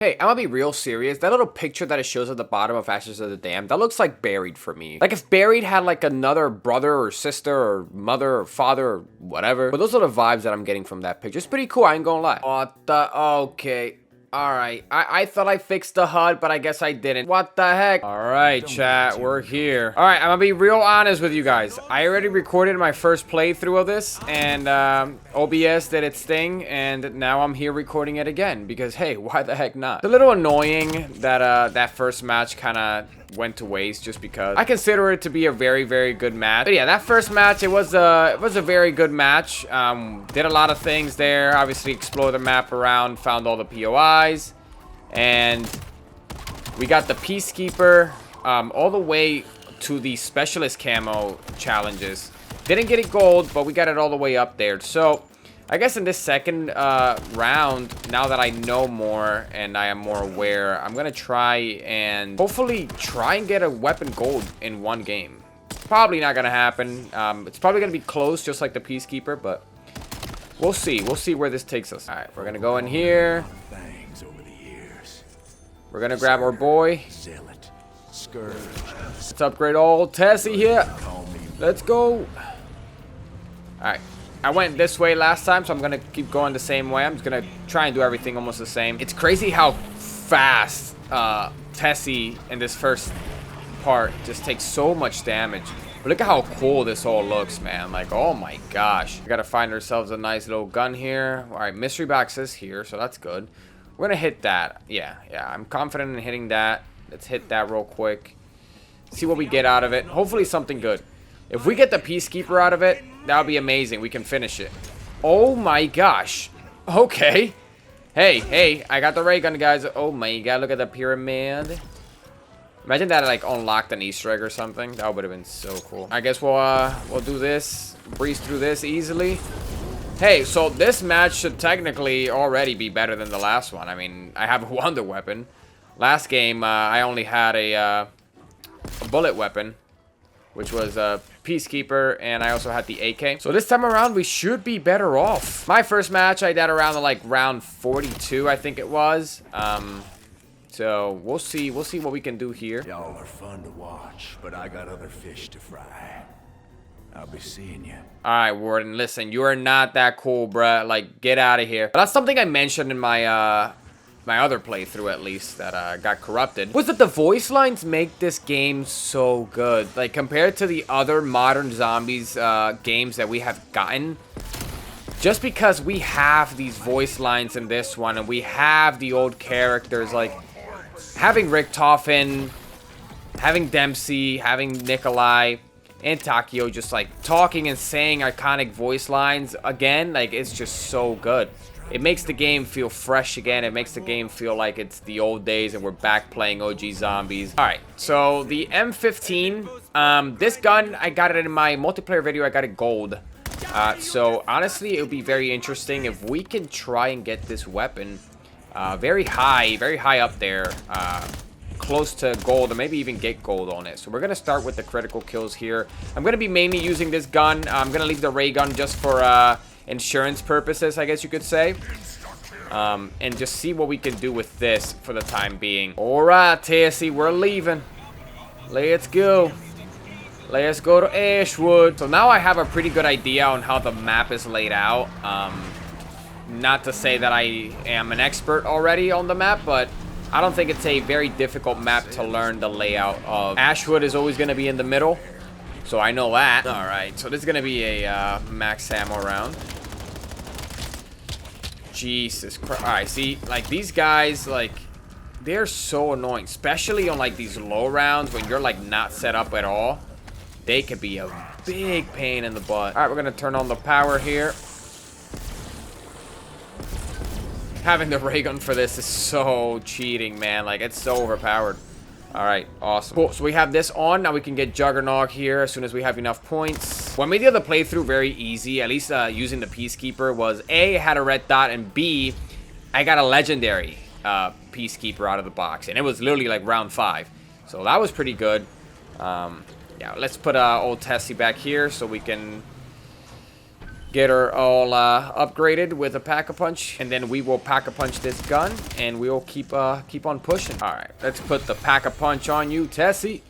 Hey, I'm gonna be real serious. That little picture that it shows at the bottom of Ashes of the Dam, that looks like Buried for me. Like if Buried had like another brother or sister or mother or father or whatever. But those are the vibes that I'm getting from that picture. It's pretty cool, I ain't gonna lie. What the? Okay. Alright, I thought I fixed the HUD, but I guess I didn't. What the heck? Alright, chat, we're here. Alright, I'm gonna be real honest with you guys. I already recorded my first playthrough of this, and OBS did its thing, and now I'm here recording it again, because hey, why the heck not? It's a little annoying that that first match kind of went to waste just because I consider it to be a very, very good match. But yeah, that first match, it was a very good match. Did a lot of things there. Obviously explored the map around, found all the POIs, and we got the Peacekeeper all the way to the Specialist Camo challenges. Didn't get it gold, but we got it all the way up there. So I guess in this second round, now that I know more and I am more aware, I'm gonna try and hopefully try and get a weapon gold in one game. Probably not gonna happen. It's probably gonna be close, just like the Peacekeeper, but we'll see. We'll see where this takes us. All right, we're gonna go in here. We're gonna grab our boy. Let's upgrade old Tessie here. Let's go. All right. I went this way last time, so I'm going to keep going the same way. I'm just going to try and do everything almost the same. It's crazy how fast Tessie in this first part just takes so much damage. But look at how cool this all looks, man. Like, oh my gosh. We got to find ourselves a nice little gun here. All right, mystery box is here, so that's good. We're going to hit that. Yeah, I'm confident in hitting that. Let's hit that real quick. See what we get out of it. Hopefully something good. If we get the Peacekeeper out of it, that would be amazing. We can finish it. Oh my gosh. Okay. Hey, I got the ray gun, guys. Oh my god, look at the pyramid. Imagine that like unlocked an Easter egg or something. That would have been so cool. I guess we'll do this. Breeze through this easily. Hey, so this match should technically already be better than the last one. I mean, I have a wonder weapon. Last game, I only had a bullet weapon, which was a Peacekeeper, and I also had the AK. So this time around, we should be better off. My first match, I did around the, like, round 42, I think it was. So we'll see what we can do here. Y'all are fun to watch, but I got other fish to fry. I'll be seeing you. All right, Warden, listen, you are not that cool, bruh. Like, get out of here. But that's something I mentioned in my, my other playthrough, at least, that got corrupted, was that the voice lines make this game so good. Like, compared to the other modern zombies games that we have gotten, just because we have these voice lines in this one, and we have the old characters, like having Richtofen, having Dempsey, having Nikolai, and Takio just like talking and saying iconic voice lines again, like it's just so good. It makes the game feel fresh again. It makes the game feel like it's the old days and we're back playing OG zombies. All right, so the M15, this gun, I got it in my multiplayer video. I got it gold. So honestly, it would be very interesting if we can try and get this weapon very high up there, close to gold, or maybe even get gold on it. So we're going to start with the critical kills here. I'm going to be mainly using this gun. I'm going to leave the ray gun just for insurance purposes, I guess you could say. And just see what we can do with this for the time being. Alright, Tessie, we're leaving. Let's go. Let's go to Ashwood. So now I have a pretty good idea on how the map is laid out. Not to say that I am an expert already on the map, but I don't think it's a very difficult map to learn the layout of. Ashwood is always going to be in the middle, so I know that. Alright, so this is going to be a max ammo round. Jesus Christ. Alright, see, like, these guys, like, they're so annoying. Especially on, like, these low rounds when you're, like, not set up at all. They could be a big pain in the butt. Alright, we're going to turn on the power here. Having the ray gun for this is so cheating, man. Like, it's so overpowered. Alright, awesome. Cool, so we have this on. Now we can get Juggernaut here as soon as we have enough points. What made the other playthrough very easy, at least using the Peacekeeper, was A, I had a red dot, and B, I got a legendary Peacekeeper out of the box. And it was literally like round 5. So that was pretty good. Yeah, let's put old Tessie back here so we can get her all upgraded with a Pack-a-Punch, and then we will Pack-a-Punch this gun, and we'll keep on pushing. All right, let's put the Pack-a-Punch on you, Tessie.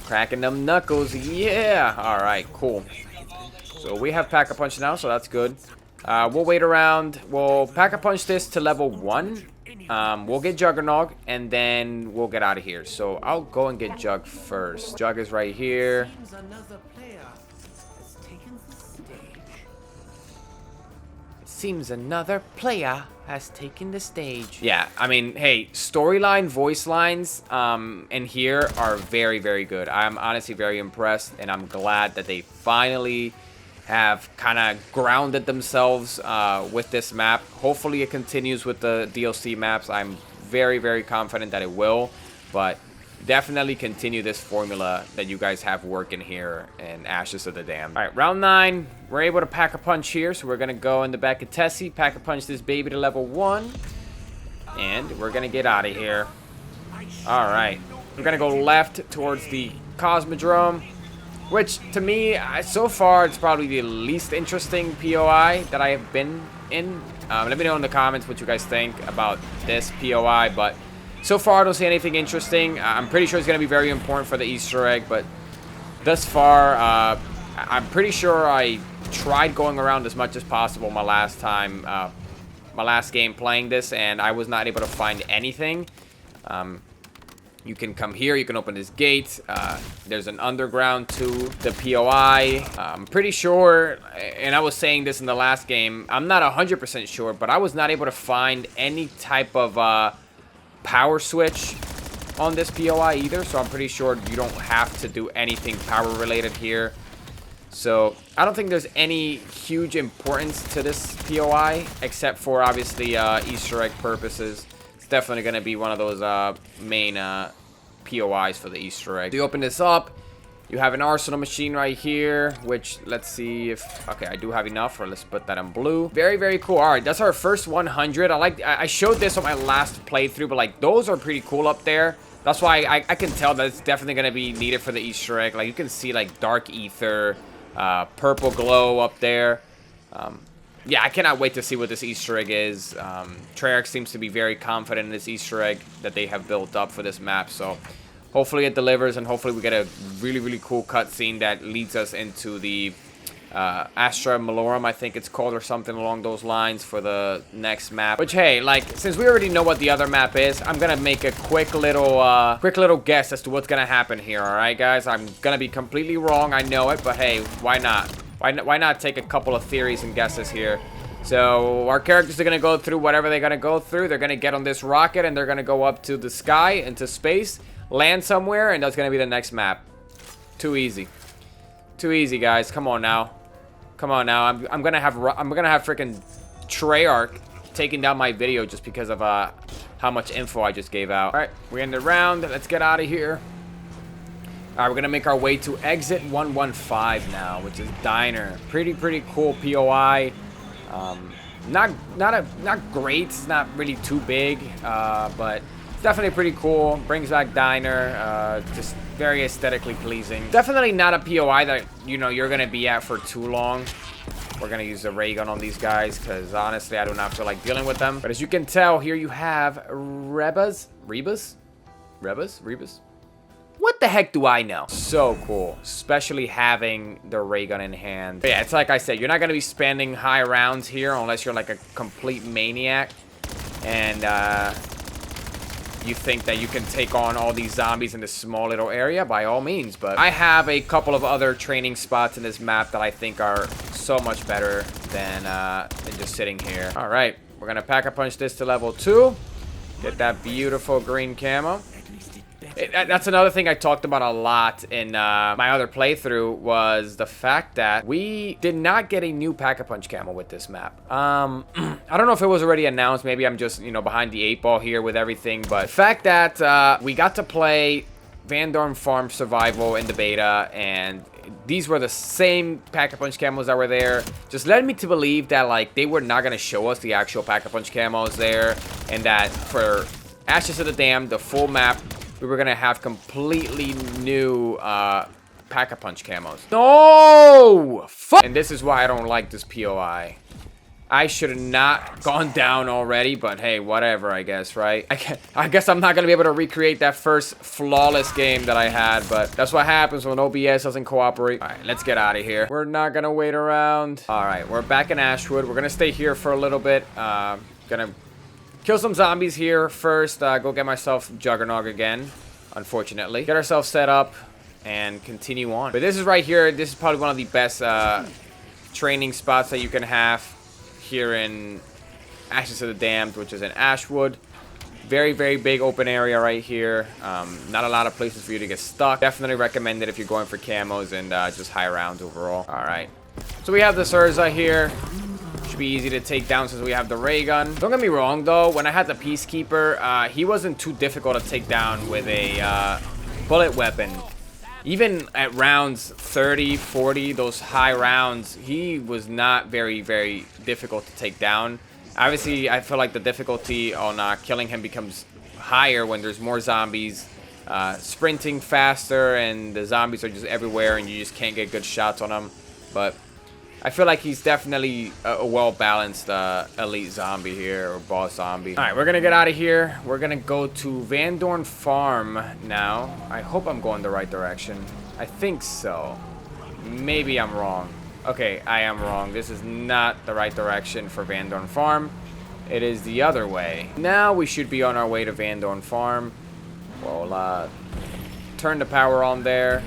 Cracking them knuckles, yeah. All right, cool. So we have Pack-a-Punch now, so that's good. We'll wait around. We'll Pack-a-Punch this to level 1. We'll get Juggernog, and then we'll get out of here. So I'll go and get Jug first. Jug is right here. Seems another player has taken the stage. Yeah, I mean, hey, storyline, voice lines, in here are very, very good. I'm honestly very impressed, and I'm glad that they finally have kind of grounded themselves with this map. Hopefully it continues with the DLC maps. I'm very, very confident that it will, but definitely continue this formula that you guys have working here in Ashes of the Dam. All right, round 9. We're able to Pack-a-Punch here, so we're going to go in the back of Tessie, Pack-a-Punch this baby to level 1, and we're going to get out of here. All right, we're going to go left towards the Cosmodrome, which, to me, so far, it's probably the least interesting POI that I have been in. Let me know in the comments what you guys think about this POI, but so far, I don't see anything interesting. I'm pretty sure it's going to be very important for the Easter egg, but thus far, I'm pretty sure I tried going around as much as possible my last time, my last game playing this, and I was not able to find anything. You can come here, you can open this gate. There's an underground to the POI. I'm pretty sure, and I was saying this in the last game, I'm not 100% sure, but I was not able to find any type of power switch on this POI either, so I'm pretty sure you don't have to do anything power related here. So I don't think there's any huge importance to this POI, except for obviously Easter egg purposes. It's definitely going to be one of those main POIs for the Easter egg. You open this up, you have an arsenal machine right here, which, let's see if, okay, I do have enough, or let's put that in blue. Very, very cool. All right, that's our first 100. I showed this on my last playthrough, but like those are pretty cool up there. That's why I can tell that it's definitely going to be needed for the Easter egg. Like you can see like dark ether, purple glow up there. Yeah, I cannot wait to see what this Easter egg is. Treyarch seems to be very confident in this Easter egg that they have built up for this map, so hopefully it delivers, and hopefully we get a really, really cool cutscene that leads us into the Astra Malorum, I think it's called, or something along those lines for the next map. Which, hey, like, since we already know what the other map is, I'm gonna make a quick little guess as to what's gonna happen here, alright, guys? I'm gonna be completely wrong, I know it, but hey, why not? Why not take a couple of theories and guesses here? So, our characters are gonna go through whatever they're gonna go through. They're gonna get on this rocket, and they're gonna go up to the sky, into space, land somewhere, and that's gonna be the next map. Too easy. Too easy, guys. Come on now. Come on now. I'm gonna have freaking Treyarch taking down my video just because of how much info I just gave out. All right, we're in the round. Let's get out of here. All right, we're gonna make our way to exit 115 now, which is Diner. Pretty cool POI. Not great. It's not really too big, but it's definitely pretty cool. Brings back Diner. Just very aesthetically pleasing. Definitely not a POI that, you know, you're gonna be at for too long. We're gonna use the ray gun on these guys because honestly I do not feel like dealing with them. But as you can tell, here you have Rebus. What the heck do I know? So cool, especially having the ray gun in hand. But yeah, it's like I said, you're not gonna be spending high rounds here unless you're like a complete maniac and you think that you can take on all these zombies in this small little area. By all means, but I have a couple of other training spots in this map that I think are so much better than just sitting here. All right, we're gonna Pack-a-Punch this to level 2. Get that beautiful green camo. That's another thing I talked about a lot in my other playthrough, was the fact that we did not get a new Pack-a-Punch camo with this map. I don't know if it was already announced. Maybe I'm just, you know, behind the 8 ball here with everything. But the fact that we got to play Van Dorn Farm Survival in the beta, and these were the same Pack-a-Punch camos that were there, just led me to believe that, like, they were not going to show us the actual Pack-a-Punch camos there, and that for Ashes of the Dam, the full map, we were going to have completely new pack-a-punch camos. No! Fuck! And this is why I don't like this POI. I should have not gone down already, but hey, whatever, I guess, right? I guess I'm not going to be able to recreate that first flawless game that I had, but that's what happens when OBS doesn't cooperate. All right, let's get out of here. We're not going to wait around. All right, we're back in Ashwood. We're going to stay here for a little bit. Gonna kill some zombies here first. Go get myself Juggernog again, unfortunately. Get ourselves set up and continue on. But this is right here. This is probably one of the best training spots that you can have here in Ashes of the Damned, which is in Ashwood. Very, very big open area right here. Not a lot of places for you to get stuck. Definitely recommend it if you're going for camos and just high rounds overall. All right. So we have the Urza here. Should be easy to take down since we have the ray gun. Don't get me wrong, though. When I had the Peacekeeper, he wasn't too difficult to take down with a bullet weapon. Even at rounds 30, 40, those high rounds, he was not very, very difficult to take down. Obviously, I feel like the difficulty on killing him becomes higher when there's more zombies, sprinting faster, and the zombies are just everywhere, and you just can't get good shots on them. But I feel like he's definitely a well-balanced elite zombie here, or boss zombie. All right, we're going to get out of here. We're going to go to Van Dorn Farm now. I hope I'm going the right direction. I think so. Maybe I'm wrong. Okay, I am wrong. This is not the right direction for Van Dorn Farm. It is the other way. Now we should be on our way to Van Dorn Farm. We'll turn the power on there.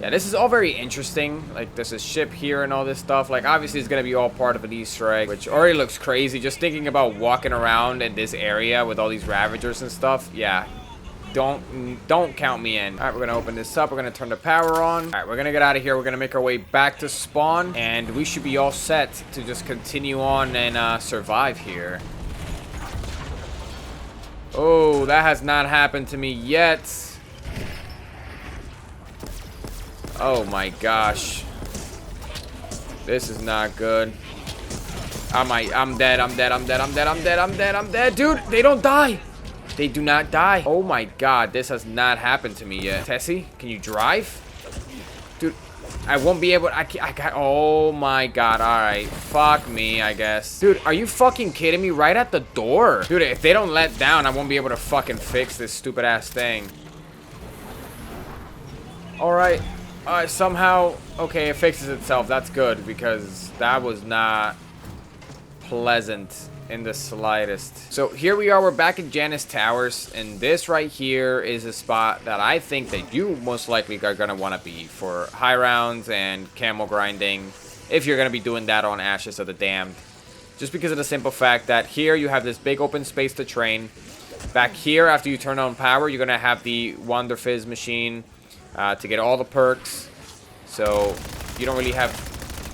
Yeah, this is all very interesting. Like, there's a ship here and all this stuff. Like, obviously, it's going to be all part of an Easter egg, which already looks crazy. Just thinking about walking around in this area with all these Ravagers and stuff. Yeah, don't count me in. All right, we're going to open this up. We're going to turn the power on. All right, we're going to get out of here. We're going to make our way back to spawn, and we should be all set to just continue on and survive here. Oh, that has not happened to me yet. Oh my gosh. This is not good. I'm dead. Dude, they don't die. They do not die. Oh my god, this has not happened to me yet. Tessie, can you drive? Dude, I won't be able. I got. Oh my god. All right. Fuck me, I guess. Dude, are you fucking kidding me? Right at the door. Dude, if they don't let down, I won't be able to fucking fix this stupid ass thing. All right. Somehow, okay, it fixes itself. That's good, because that was not pleasant in the slightest. So here we are. We're back in Janus Towers, and this right here is a spot that I think that you most likely are going to want to be for high rounds and camo grinding, if you're going to be doing that on Ashes of the Damned. Just because of the simple fact that here you have this big open space to train. Back here, after you turn on power, you're going to have the Wonder Fizz machine to get all the perks, so you don't really have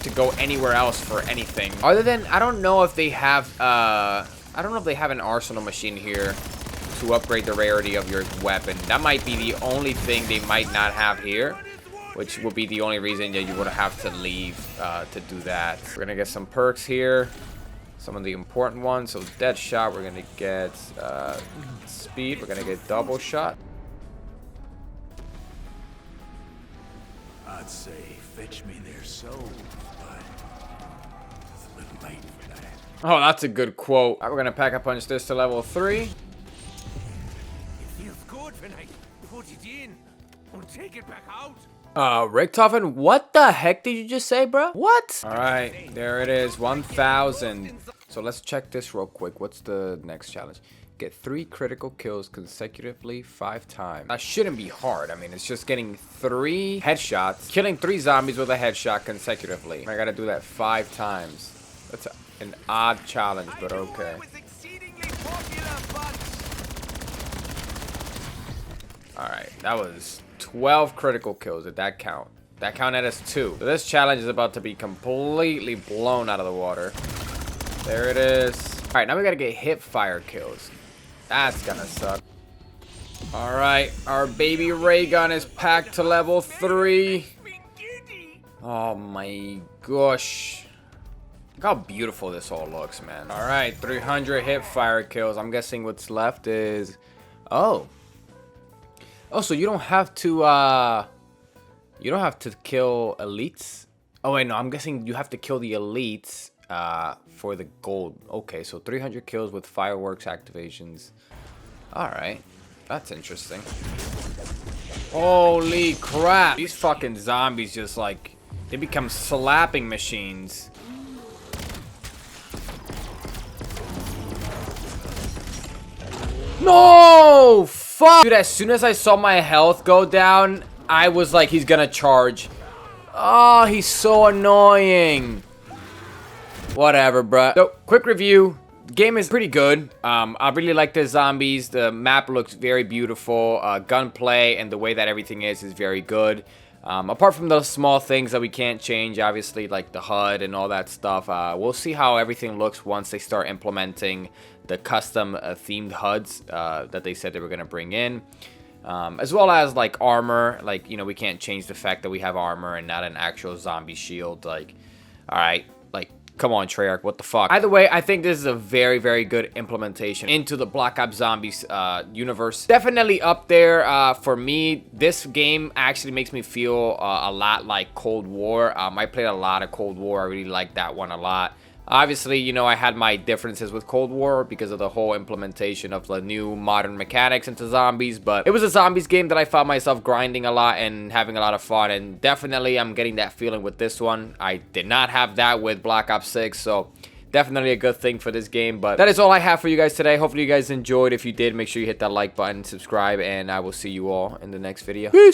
to go anywhere else for anything. Other than, I don't know if they have, an arsenal machine here to upgrade the rarity of your weapon. That might be the only thing they might not have here, which would be the only reason that you would have to leave to do that. We're gonna get some perks here, some of the important ones. So dead shot, we're gonna get speed, we're gonna get double shot. I'd say fetch me their souls, but it's a little late for that. Oh, that's a good quote. We're gonna pack-a-punch this to level 3. It feels good when I put it in and take it back out. Richtofen, what the heck did you just say, bro? What? All right, there it is, 1,000. So let's check this real quick. What's the next challenge? Get 3 critical kills consecutively 5 times. That shouldn't be hard. I mean, it's just getting 3 headshots, killing 3 zombies with a headshot consecutively. I gotta do that 5 times. That's an odd challenge, but okay. All right, that was 12 critical kills. Did that count? That counted as 2. So this challenge is about to be completely blown out of the water. There it is. All right, now we gotta get hip fire kills. That's gonna suck. All right, our baby ray gun is packed to level 3. Oh my gosh. Look how beautiful this all looks, man. All right, 300 hip fire kills. I'm guessing what's left is... Oh, so you don't have to You don't have to kill elites. Oh wait, no, I'm guessing you have to kill the elites for the gold. Okay, so 300 kills with fireworks activations. All right, that's interesting. Holy crap! These fucking zombies just like, they become slapping machines. No! Fuck! Dude, as soon as I saw my health go down, I was like, he's gonna charge. Oh, he's so annoying. Whatever, bruh. So, quick review. Game is pretty good. I really like the zombies. The map looks very beautiful. Gunplay and the way that everything is very good. Apart from those small things that we can't change, obviously, like the HUD and all that stuff. We'll see how everything looks once they start implementing the custom themed HUDs that they said they were going to bring in. As well as, like, armor. Like, you know, we can't change the fact that we have armor and not an actual zombie shield. Like, alright, like, come on, Treyarch, what the fuck? Either way, I think this is a very, very good implementation into the Black Ops Zombies universe. Definitely up there for me. This game actually makes me feel a lot like Cold War. I played a lot of Cold War. I really like that one a lot. Obviously, you know, I had my differences with Cold War because of the whole implementation of the new modern mechanics into zombies, but it was a zombies game that I found myself grinding a lot and having a lot of fun, and definitely I'm getting that feeling with this one. I did not have that with Black Ops 6, so definitely a good thing for this game. But that is all I have for you guys today. Hopefully you guys enjoyed. If you did, make sure you hit that like button, subscribe, and I will see you all in the next video. Peace!